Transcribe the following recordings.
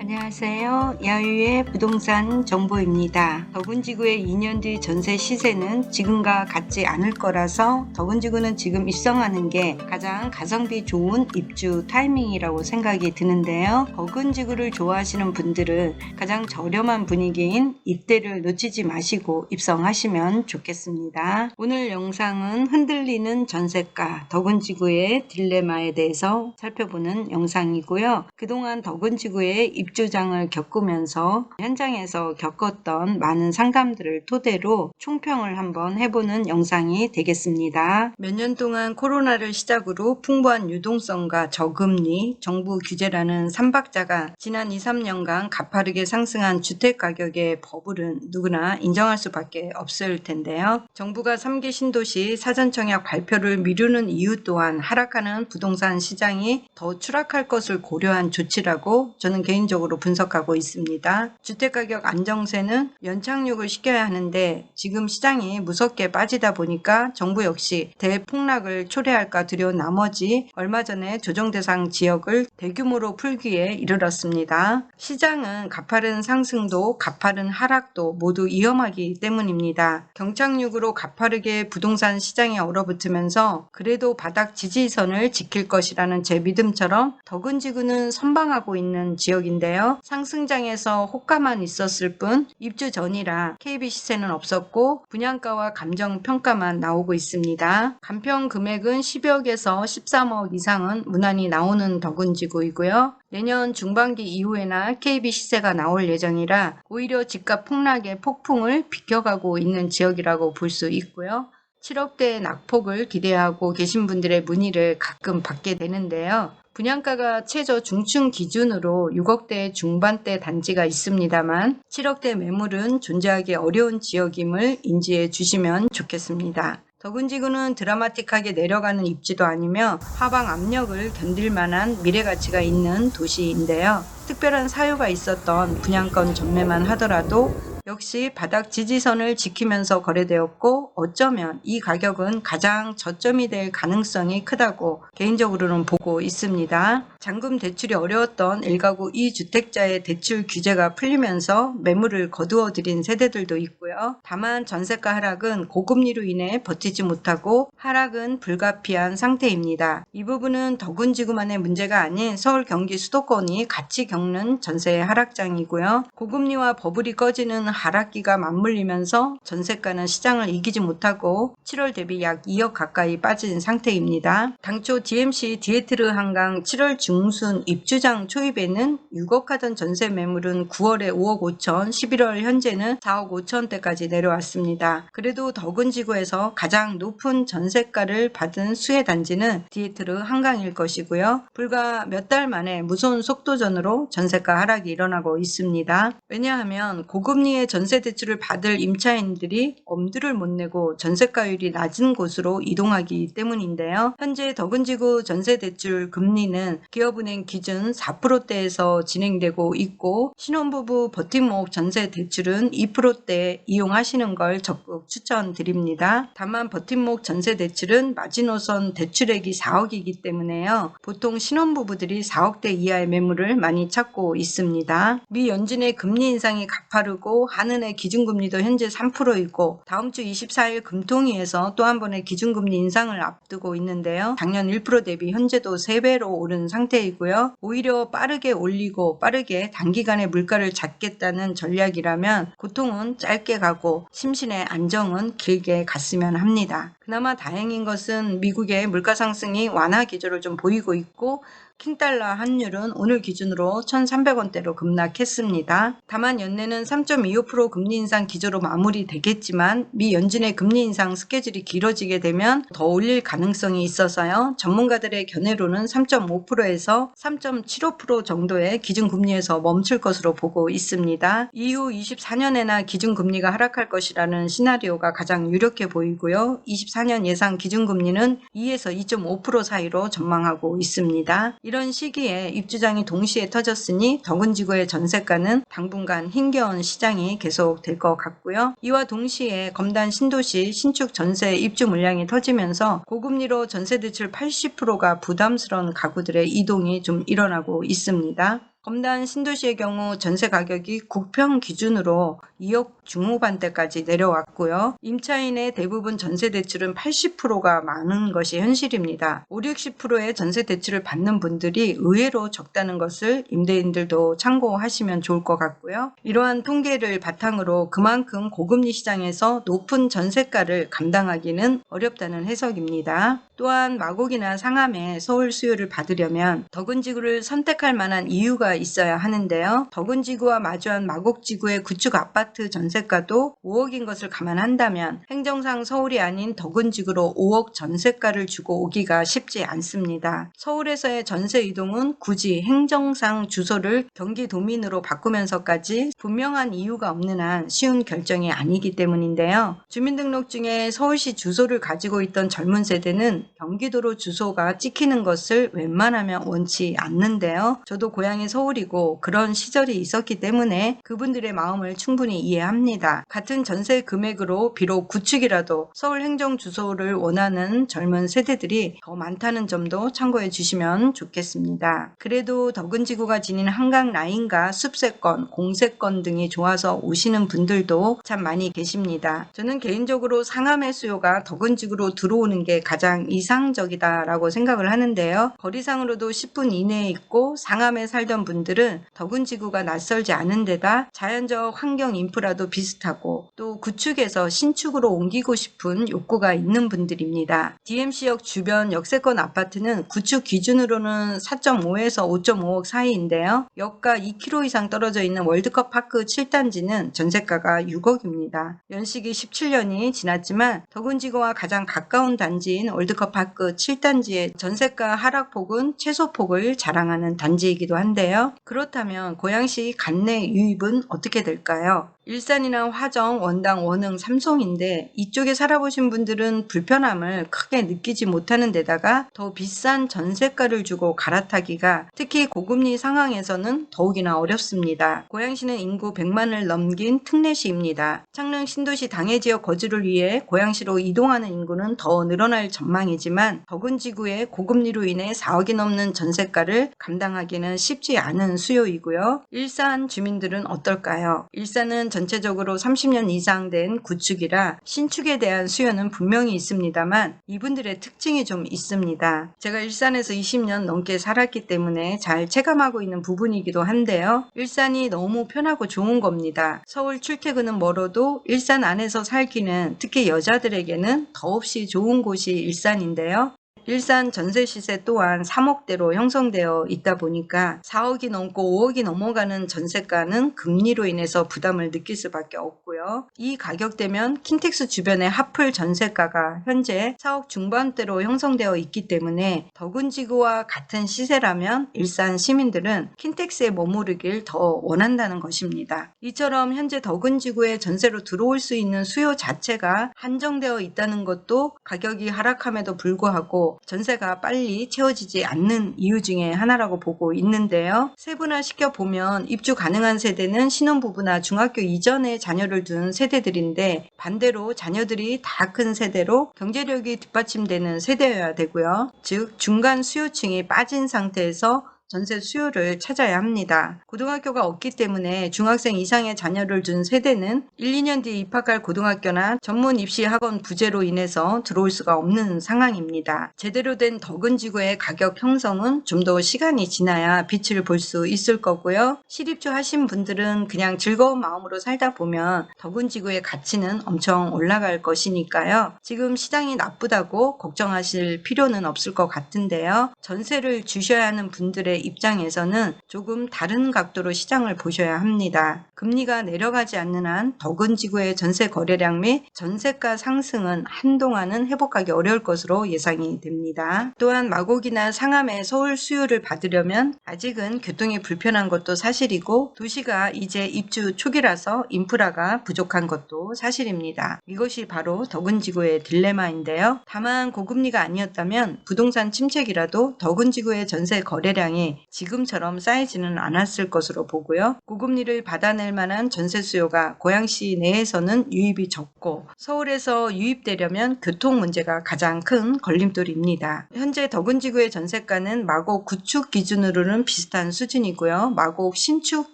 안녕하세요. 야유의 부동산 정보입니다. 덕운지구의 2년 뒤 전세 시세는 지금과 같지 않을 거라서 덕운지구는 지금 입성하는 게 가장 가성비 좋은 입주 타이밍이라고 생각이 드는데요. 덕운지구를 좋아하시는 분들은 가장 저렴한 분위기인 이때를 놓치지 마시고 입성하시면 좋겠습니다. 오늘 영상은 흔들리는 전세가 덕운지구의 딜레마에 대해서 살펴보는 영상이고요. 그동안 덕운지구의 입주장을 겪으면서 현장에서 겪었던 많은 상담들을 토대로 총평을 한번 해보는 영상이 되겠습니다. 몇 년 동안 코로나를 시작으로 풍부한 유동성과 저금리, 정부 규제라는 삼박자가 지난 2-3년간 가파르게 상승한 주택가격의 버블은 누구나 인정할 수밖에 없을 텐데요. 정부가 3기 신도시 사전청약 발표를 미루는 이유 또한 하락하는 부동산 시장이 더 추락할 것을 고려한 조치라고 저는 개인적으로 분석하고 있습니다. 주택가격 안정세는 연착륙을 시켜야 하는데 지금 시장이 무섭게 빠지다 보니까 정부 역시 대폭락을 초래할까 두려운 나머지 얼마 전에 조정대상 지역을 대규모로 풀기에 이르렀습니다. 시장은 가파른 상승도 가파른 하락도 모두 위험하기 때문입니다. 경착륙으로 가파르게 부동산 시장에 얼어붙으면서 그래도 바닥 지지선을 지킬 것이라는 제 믿음처럼 덕운지구는 선방하고 있는 지역인데요. 상승장에서 호가만 있었을 뿐 입주 전이라 KB 시세는 없었고 분양가와 감정평가만 나오고 있습니다. 간평 금액은 10억에서 13억 이상은 무난히 나오는 덕운지구이고요. 내년 중반기 이후에나 KB 시세가 나올 예정이라 오히려 집값 폭락의 폭풍을 비껴가고 있는 지역이라고 볼 수 있고요. 7억대의 낙폭을 기대하고 계신 분들의 문의를 가끔 받게 되는데요. 분양가가 최저 중층 기준으로 6억대 중반대 단지가 있습니다만 7억대 매물은 존재하기 어려운 지역임을 인지해 주시면 좋겠습니다. 덕운지구는 드라마틱하게 내려가는 입지도 아니며 하방 압력을 견딜 만한 미래가치가 있는 도시인데요. 특별한 사유가 있었던 분양권 전매만 하더라도 역시 바닥 지지선을 지키면서 거래되었고 어쩌면 이 가격은 가장 저점이 될 가능성이 크다고 개인적으로는 보고 있습니다. 잔금 대출이 어려웠던 1가구 2주택자의 대출 규제가 풀리면서 매물을 거두어들인 세대들도 있고요. 다만 전세가 하락은 고금리로 인해 버티지 못하고 하락은 불가피한 상태입니다. 이 부분은 덕운지구만의 문제가 아닌 서울 경기 수도권이 같이 겪는 전세 하락장이고요. 고금리와 버블이 꺼지는 하락기가 맞물리면서 전세가는 시장을 이기지 못하고 7월 대비 약 2억 가까이 빠진 상태입니다. 당초 DMC 디에트르 한강 7월 중순 입주장 초입에는 6억 하던 전세 매물은 9월에 5억 5천, 11월 현재는 4억 5천대까지 내려왔습니다. 그래도 덕운지구에서 가장 높은 전세가를 받은 수혜 단지는 디에트르 한강일 것이고요. 불과 몇 달 만에 무서운 속도전으로 전세가 하락이 일어나고 있습니다. 왜냐하면 고금리의 전세 대출을 받을 임차인들이 엄두를 못 내고 전세가율이 낮은 곳으로 이동하기 때문인데요. 현재 덕운지구 전세 대출 금리는 기업은행 기준 4%대에서 진행되고 있고 신혼부부 버팀목 전세 대출은 2%대 이용하시는 걸 적극 추천드립니다. 다만 버팀목 전세 대출은 마지노선 대출액이 4억이기 때문에요. 보통 신혼부부들이 4억대 이하의 매물을 많이 찾고 있습니다. 미 연준의 금리 인상이 가파르고 한은의 기준금리도 현재 3%이고 다음 주 24일 금통위에서 또 한 번의 기준금리 인상을 앞두고 있는데요. 작년 1% 대비 현재도 3배로 오른 상태이고요. 오히려 빠르게 올리고 빠르게 단기간에 물가를 잡겠다는 전략이라면 고통은 짧게 가고 심신의 안정은 길게 갔으면 합니다. 그나마 다행인 것은 미국의 물가 상승이 완화 기조를 좀 보이고 있고 킹달러 환율은 오늘 기준으로 1,300원대로 급락했습니다. 다만 연내는 3.25% 금리 인상 기조로 마무리되겠지만 미 연준의 금리 인상 스케줄이 길어지게 되면 더 올릴 가능성이 있어서요. 전문가들의 견해로는 3.5%에서 3.75% 정도의 기준금리에서 멈출 것으로 보고 있습니다. 이후 24년에나 기준금리가 하락할 것이라는 시나리오가 가장 유력해 보이고요. 24년 예상 기준금리는 2에서 2.5% 사이로 전망하고 있습니다. 이런 시기에 입주장이 동시에 터졌으니 덕운지구의 전세가는 당분간 힘겨운 시장이 계속될 것 같고요. 이와 동시에 검단 신도시 신축 전세 입주 물량이 터지면서 고금리로 전세 대출 80%가 부담스러운 가구들의 이동이 좀 일어나고 있습니다. 검단 신도시의 경우 전세 가격이 국평 기준으로 2억 중후반대까지 내려왔고요. 임차인의 대부분 전세 대출은 80%가 많은 것이 현실입니다. 5, 60%의 전세 대출을 받는 분들이 의외로 적다는 것을 임대인들도 참고하시면 좋을 것 같고요. 이러한 통계를 바탕으로 그만큼 고금리 시장에서 높은 전세가를 감당하기는 어렵다는 해석입니다. 또한 마곡이나 상암에 서울 수요를 받으려면 덕은지구를 선택할 만한 이유가 있어야 하는데요. 덕은지구와 마주한 마곡지구의 구축 아파트 전세가도 5억인 것을 감안한다면 행정상 서울이 아닌 덕은지구로 5억 전세가를 주고 오기가 쉽지 않습니다. 서울에서의 전세 이동은 굳이 행정상 주소를 경기도민으로 바꾸면서까지 분명한 이유가 없는 한 쉬운 결정이 아니기 때문인데요. 주민등록 중에 서울시 주소를 가지고 있던 젊은 세대는 경기도로 주소가 찍히는 것을 웬만하면 원치 않는데요. 저도 고향이 서울이고 그런 시절이 있었기 때문에 그분들의 마음을 충분히 이해합니다. 같은 전세 금액으로 비록 구축이라도 서울 행정 주소를 원하는 젊은 세대들이 더 많다는 점도 참고해 주시면 좋겠습니다. 그래도 덕은지구가 지닌 한강 라인과 숲세권, 공세권 등이 좋아서 오시는 분들도 참 많이 계십니다. 저는 개인적으로 상암의 수요가 덕은지구로 들어오는 게 가장 이상적이다라고 생각을 하는데요. 거리상으로도 10분 이내에 있고 상암에 살던 분들은 덕은지구가 낯설지 않은 데다 자연적 환경 인프라도 비슷하고 또 구축에서 신축으로 옮기고 싶은 욕구가 있는 분들입니다. DMC역 주변 역세권 아파트는 구축 기준으로는 4.5에서 5.5억 사이인데요. 역가 2km 이상 떨어져 있는 월드컵 파크 7단지는 전세가가 6억입니다. 연식이 17년이 지났지만 덕은지구와 가장 가까운 단지인 월드컵 파크 7단지의 전세가 하락폭은 최소폭을 자랑하는 단지이기도 한데요. 그렇다면 고양시 관내 유입은 어떻게 될까요? 일산이나 화정, 원당, 원흥, 삼성인데 이쪽에 살아보신 분들은 불편함을 크게 느끼지 못하는 데다가 더 비싼 전세가를 주고 갈아타기가 특히 고금리 상황에서는 더욱이나 어렵습니다. 고양시는 인구 100만을 넘긴 특례시입니다. 창릉 신도시 당해지역 거주를 위해 고양시로 이동하는 인구는 더 늘어날 전망이지만 덕은지구의 고금리로 인해 4억이 넘는 전세가를 감당하기는 쉽지 않은 수요이고요. 일산 주민들은 어떨까요? 일산은 전체적으로 30년 이상 된 구축이라 신축에 대한 수요는 분명히 있습니다만 이분들의 특징이 좀 있습니다. 제가 일산에서 20년 넘게 살았기 때문에 잘 체감하고 있는 부분이기도 한데요. 일산이 너무 편하고 좋은 겁니다. 서울 출퇴근은 멀어도 일산 안에서 살기는 특히 여자들에게는 더없이 좋은 곳이 일산인데요. 일산 전세 시세 또한 3억대로 형성되어 있다 보니까 4억이 넘고 5억이 넘어가는 전세가는 금리로 인해서 부담을 느낄 수밖에 없고요. 이 가격대면 킨텍스 주변의 하플 전세가가 현재 4억 중반대로 형성되어 있기 때문에 덕은지구와 같은 시세라면 일산 시민들은 킨텍스에 머무르길 더 원한다는 것입니다. 이처럼 현재 덕은지구에 전세로 들어올 수 있는 수요 자체가 한정되어 있다는 것도 가격이 하락함에도 불구하고 전세가 빨리 채워지지 않는 이유 중에 하나라고 보고 있는데요. 세분화시켜 보면 입주 가능한 세대는 신혼부부나 중학교 이전에 자녀를 둔 세대들인데 반대로 자녀들이 다 큰 세대로 경제력이 뒷받침되는 세대여야 되고요. 즉 중간 수요층이 빠진 상태에서 전세 수요를 찾아야 합니다. 고등학교가 없기 때문에 중학생 이상의 자녀를 둔 세대는 1, 2년 뒤에 입학할 고등학교나 전문 입시 학원 부재로 인해서 들어올 수가 없는 상황입니다. 제대로 된 덕은지구의 가격 형성은 좀 더 시간이 지나야 빛을 볼 수 있을 거고요. 실입주 하신 분들은 그냥 즐거운 마음으로 살다 보면 덕은지구의 가치는 엄청 올라갈 것이니까요. 지금 시장이 나쁘다고 걱정하실 필요는 없을 것 같은데요. 전세를 주셔야 하는 분들의 입장에서는 조금 다른 각도로 시장을 보셔야 합니다. 금리가 내려가지 않는 한 덕은지구의 전세 거래량 및 전세가 상승은 한동안은 회복하기 어려울 것으로 예상이 됩니다. 또한 마곡이나 상암의 서울 수요를 받으려면 아직은 교통이 불편한 것도 사실이고 도시가 이제 입주 초기라서 인프라가 부족한 것도 사실입니다. 이것이 바로 덕은지구의 딜레마인데요. 다만 고금리가 아니었다면 부동산 침체기라도 덕은지구의 전세 거래량이 물량이 지금처럼 쌓이지는 않았을 것으로 보고요. 고금리를 받아낼 만한 전세 수요가 고양시 내에서는 유입이 적고 서울에서 유입되려면 교통 문제가 가장 큰 걸림돌입니다. 현재 덕은지구의 전세가는 마곡 구축 기준으로는 비슷한 수준이고요. 마곡 신축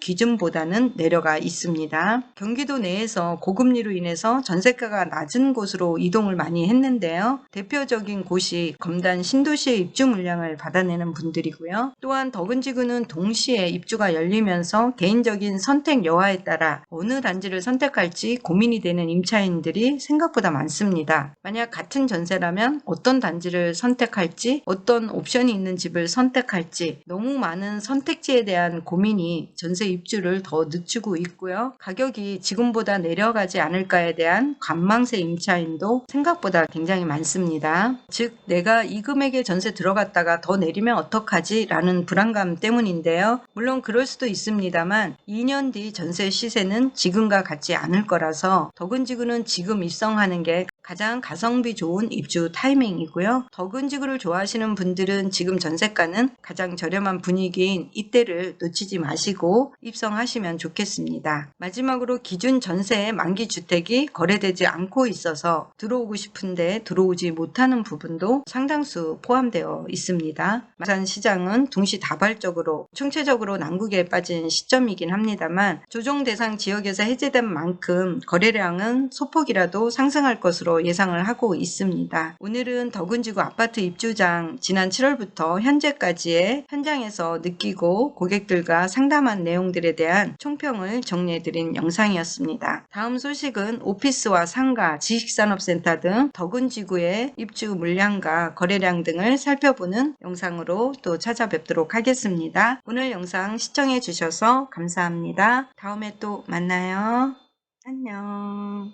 기준보다는 내려가 있습니다. 경기도 내에서 고금리로 인해서 전세가가 낮은 곳으로 이동을 많이 했는데요. 대표적인 곳이 검단 신도시의 입주 물량을 받아내는 분들이고요. 또한 덕은지구는 동시에 입주가 열리면서 개인적인 선택 여하에 따라 어느 단지를 선택할지 고민이 되는 임차인들이 생각보다 많습니다. 만약 같은 전세라면 어떤 단지를 선택할지, 어떤 옵션이 있는 집을 선택할지 너무 많은 선택지에 대한 고민이 전세 입주를 더 늦추고 있고요. 가격이 지금보다 내려가지 않을까에 대한 관망세 임차인도 생각보다 굉장히 많습니다. 즉 내가 이 금액에 전세 들어갔다가 더 내리면 어떡하지? 라는 불안감 때문인데요. 물론 그럴 수도 있습니다만 2년 뒤 전세 시세는 지금과 같지 않을 거라서 덕은지구는 지금 입성하는 게 가장 가성비 좋은 입주 타이밍이고요. 덕은지구를 좋아하시는 분들은 지금 전세가는 가장 저렴한 분위기인 이때를 놓치지 마시고 입성하시면 좋겠습니다. 마지막으로 기준 전세의 만기 주택이 거래되지 않고 있어서 들어오고 싶은데 들어오지 못하는 부분도 상당수 포함되어 있습니다. 마산 시장은 동시다발적으로 총체적으로 난국에 빠진 시점이긴 합니다만 조정 대상 지역에서 해제된 만큼 거래량은 소폭이라도 상승할 것으로 예상을 하고 있습니다. 오늘은 덕은지구 아파트 입주장 지난 7월부터 현재까지의 현장에서 느끼고 고객들과 상담한 내용들에 대한 총평을 정리해드린 영상이었습니다. 다음 소식은 오피스와 상가, 지식산업센터 등 덕은지구의 입주 물량과 거래량 등을 살펴보는 영상으로 또 찾아뵙도록 하겠습니다. 오늘 영상 시청해 주셔서 감사합니다. 다음에 또 만나요. 안녕.